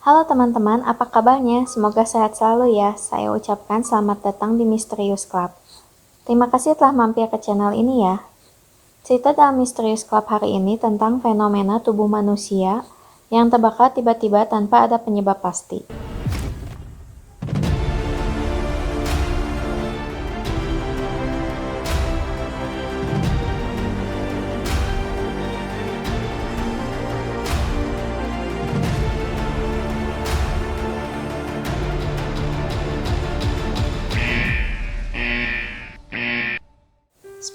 Halo teman-teman, apa kabarnya? Semoga sehat selalu ya. Saya ucapkan selamat datang di Misterius Club. Terima kasih telah mampir ke channel ini ya. Cerita dalam Misterius Club hari ini tentang fenomena tubuh manusia yang terbakar tiba-tiba tanpa ada penyebab pasti.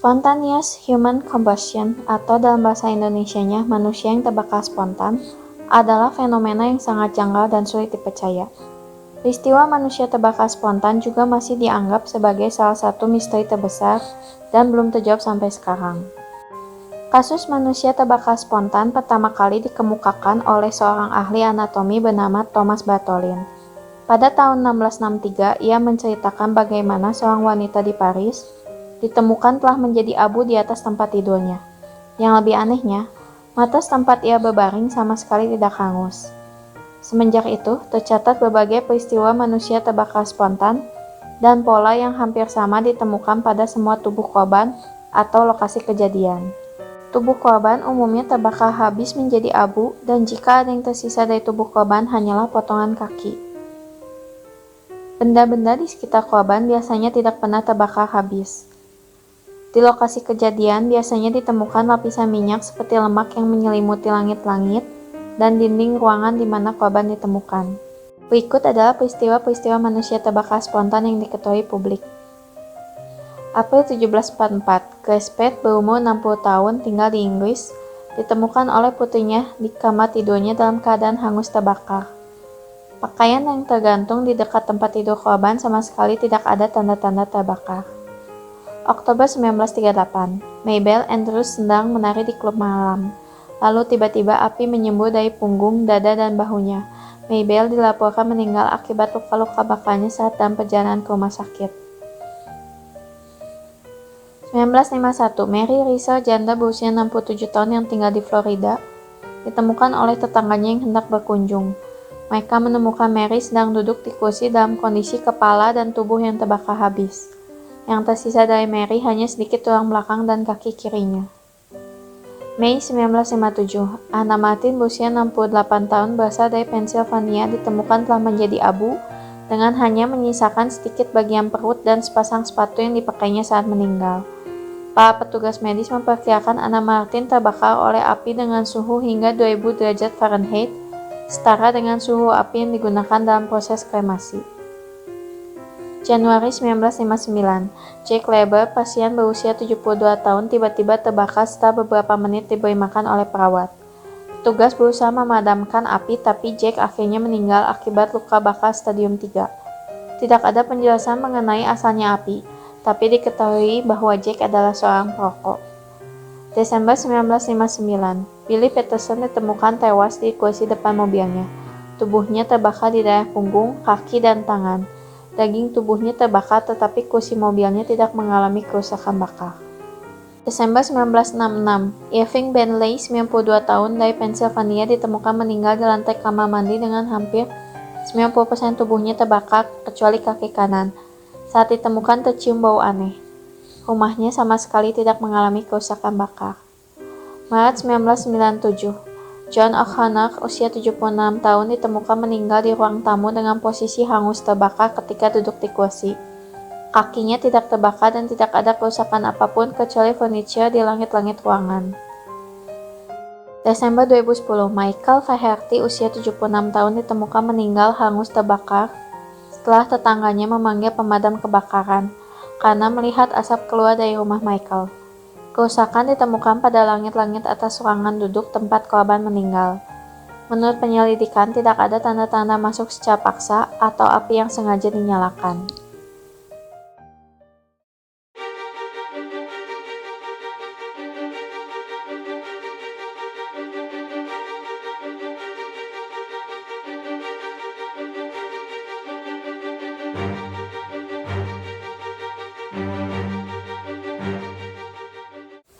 Spontaneous human combustion atau dalam bahasa Indonesianya manusia yang terbakar spontan adalah fenomena yang sangat janggal dan sulit dipercaya. Peristiwa manusia terbakar spontan juga masih dianggap sebagai salah satu misteri terbesar dan belum terjawab sampai sekarang. Kasus manusia terbakar spontan pertama kali dikemukakan oleh seorang ahli anatomi bernama Thomas Bartholin. Pada tahun 1663, ia menceritakan bagaimana seorang wanita di Paris ditemukan telah menjadi abu di atas tempat tidurnya. Yang lebih anehnya, matras tempat ia berbaring sama sekali tidak hangus. Semenjak itu, tercatat berbagai peristiwa manusia terbakar spontan dan pola yang hampir sama ditemukan pada semua tubuh korban atau lokasi kejadian. Tubuh korban umumnya terbakar habis menjadi abu dan jika ada yang tersisa dari tubuh korban hanyalah potongan kaki. Benda-benda di sekitar korban biasanya tidak pernah terbakar habis. Di lokasi kejadian biasanya ditemukan lapisan minyak seperti lemak yang menyelimuti langit-langit dan dinding ruangan di mana korban ditemukan. Berikut adalah peristiwa-peristiwa manusia terbakar spontan yang diketahui publik. April 1744, Grace Pett berumur 60 tahun tinggal di Inggris, ditemukan oleh putrinya di kamar tidurnya dalam keadaan hangus terbakar. Pakaian yang tergantung di dekat tempat tidur korban sama sekali tidak ada tanda-tanda terbakar. Oktober 1938, Mabel Andrews sedang menari di klub malam. Lalu tiba-tiba api menyembur dari punggung, dada, dan bahunya. Mabel dilaporkan meninggal akibat luka-luka bakarnya saat dalam perjalanan ke rumah sakit. 1951, Mary Rizal, janda berusia 67 tahun yang tinggal di Florida, ditemukan oleh tetangganya yang hendak berkunjung. Mereka menemukan Mary sedang duduk di kursi dalam kondisi kepala dan tubuh yang terbakar habis. Yang tersisa dari Mary hanya sedikit tulang belakang dan kaki kirinya. Mei 1957, Anna Martin berusia 68 tahun berasal dari Pennsylvania ditemukan telah menjadi abu dengan hanya menyisakan sedikit bagian perut dan sepasang sepatu yang dipakainya saat meninggal. Para petugas medis memperkirakan Anna Martin terbakar oleh api dengan suhu hingga 2000 derajat Fahrenheit, setara dengan suhu api yang digunakan dalam proses kremasi. Januari 1959, Jack Leber, pasien berusia 72 tahun tiba-tiba terbakar setelah beberapa menit diberi makan oleh perawat. Petugas berusaha memadamkan api tapi Jack akhirnya meninggal akibat luka bakar stadium 3. Tidak ada penjelasan mengenai asalnya api, tapi diketahui bahwa Jack adalah seorang perokok. Desember 1959, Billy Peterson ditemukan tewas di kursi depan mobilnya. Tubuhnya terbakar di daerah punggung, kaki, dan tangan. Daging tubuhnya terbakar tetapi kursi mobilnya tidak mengalami kerusakan bakar. Desember 1966, Irving Bentley, 92 tahun dari Pennsylvania ditemukan meninggal di lantai kamar mandi dengan hampir 90% tubuhnya terbakar kecuali kaki kanan. Saat ditemukan tercium bau aneh. Rumahnya sama sekali tidak mengalami kerusakan bakar. Maret 1997, John O'Connor, usia 76 tahun, ditemukan meninggal di ruang tamu dengan posisi hangus terbakar ketika duduk di kursi. Kakinya tidak terbakar dan tidak ada kerusakan apapun kecuali furniture di langit-langit ruangan. Desember 2010, Michael Flaherty, usia 76 tahun, ditemukan meninggal hangus terbakar setelah tetangganya memanggil pemadam kebakaran karena melihat asap keluar dari rumah Michael. Kerusakan ditemukan pada langit-langit atas ruangan duduk tempat korban meninggal. Menurut penyelidikan, tidak ada tanda-tanda masuk secara paksa atau api yang sengaja dinyalakan.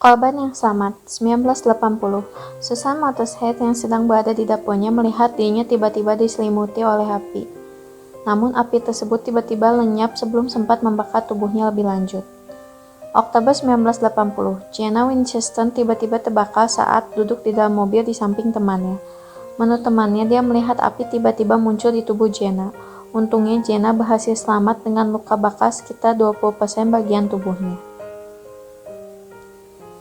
Korban yang selamat, 1980, Susan Motorhead yang sedang berada di dapurnya melihat dirinya tiba-tiba diselimuti oleh api. Namun api tersebut tiba-tiba lenyap sebelum sempat membakar tubuhnya lebih lanjut. Oktober 1980, Jenna Winchester tiba-tiba terbakar saat duduk di dalam mobil di samping temannya. Menurut temannya, dia melihat api tiba-tiba muncul di tubuh Jenna. Untungnya Jenna berhasil selamat dengan luka bakar sekitar 20% bagian tubuhnya.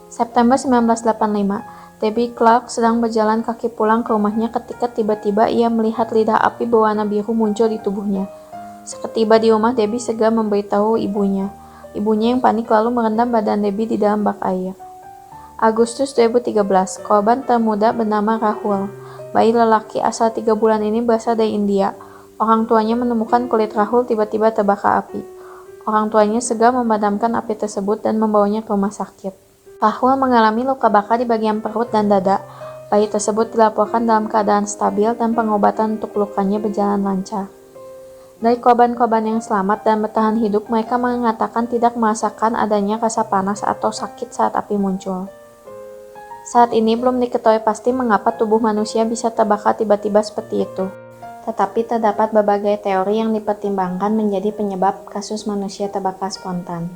September 1985, Debbie Clark sedang berjalan kaki pulang ke rumahnya ketika tiba-tiba ia melihat lidah api berwarna biru muncul di tubuhnya. Seketiba di rumah, Debbie segera memberitahu ibunya. Ibunya yang panik lalu merendam badan Debbie di dalam bak air. Agustus 2013, korban termuda bernama Rahul. Bayi lelaki asal 3 bulan ini berasal dari India. Orang tuanya menemukan kulit Rahul tiba-tiba terbakar api. Orang tuanya segera memadamkan api tersebut dan membawanya ke rumah sakit. Rahul mengalami luka bakar di bagian perut dan dada. Bayi tersebut dilaporkan dalam keadaan stabil dan pengobatan untuk lukanya berjalan lancar. Dari korban-korban yang selamat dan bertahan hidup, mereka mengatakan tidak merasakan adanya rasa panas atau sakit saat api muncul. Saat ini belum diketahui pasti mengapa tubuh manusia bisa terbakar tiba-tiba seperti itu. Tetapi terdapat berbagai teori yang dipertimbangkan menjadi penyebab kasus manusia terbakar spontan.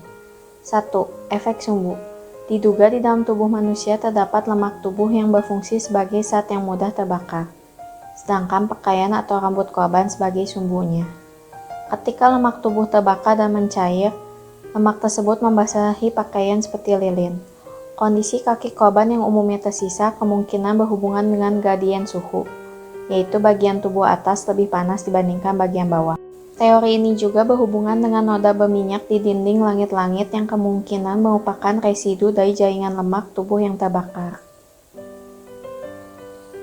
1. Efek sumbu. Diduga di dalam tubuh manusia terdapat lemak tubuh yang berfungsi sebagai zat yang mudah terbakar, sedangkan pakaian atau rambut korban sebagai sumbunya. Ketika lemak tubuh terbakar dan mencair, lemak tersebut membasahi pakaian seperti lilin. Kondisi kaki korban yang umumnya tersisa kemungkinan berhubungan dengan gradien suhu, yaitu bagian tubuh atas lebih panas dibandingkan bagian bawah. Teori ini juga berhubungan dengan noda berminyak di dinding langit-langit yang kemungkinan merupakan residu dari jaringan lemak tubuh yang terbakar.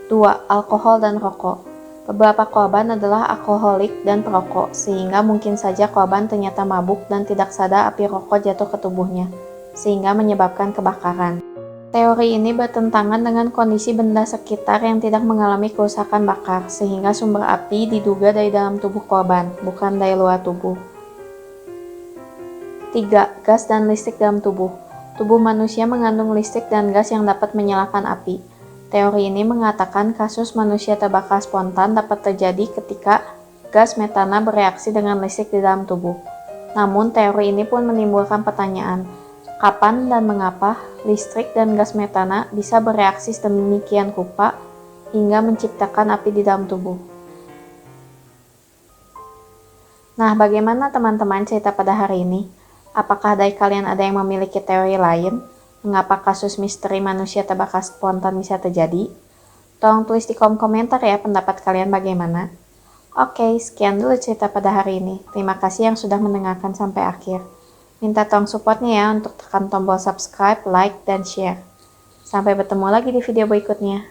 2. Alkohol dan rokok. Beberapa korban adalah alkoholik dan perokok, sehingga mungkin saja korban ternyata mabuk dan tidak sadar api rokok jatuh ke tubuhnya, sehingga menyebabkan kebakaran. Teori ini bertentangan dengan kondisi benda sekitar yang tidak mengalami kerusakan bakar, sehingga sumber api diduga dari dalam tubuh korban, bukan dari luar tubuh. 3. Gas dan listrik dalam tubuh. Tubuh manusia mengandung listrik dan gas yang dapat menyalakan api. Teori ini mengatakan kasus manusia terbakar spontan dapat terjadi ketika gas metana bereaksi dengan listrik di dalam tubuh. Namun, teori ini pun menimbulkan pertanyaan, kapan dan mengapa listrik dan gas metana bisa bereaksi sedemikian rupa hingga menciptakan api di dalam tubuh. Nah, bagaimana teman-teman cerita pada hari ini? Apakah dari kalian ada yang memiliki teori lain? Mengapa kasus misteri manusia terbakar spontan bisa terjadi? Tolong tulis di kolom komentar ya pendapat kalian bagaimana. Oke, sekian dulu cerita pada hari ini. Terima kasih yang sudah mendengarkan sampai akhir. Minta tolong supportnya ya untuk tekan tombol subscribe, like, dan share. Sampai bertemu lagi di video berikutnya.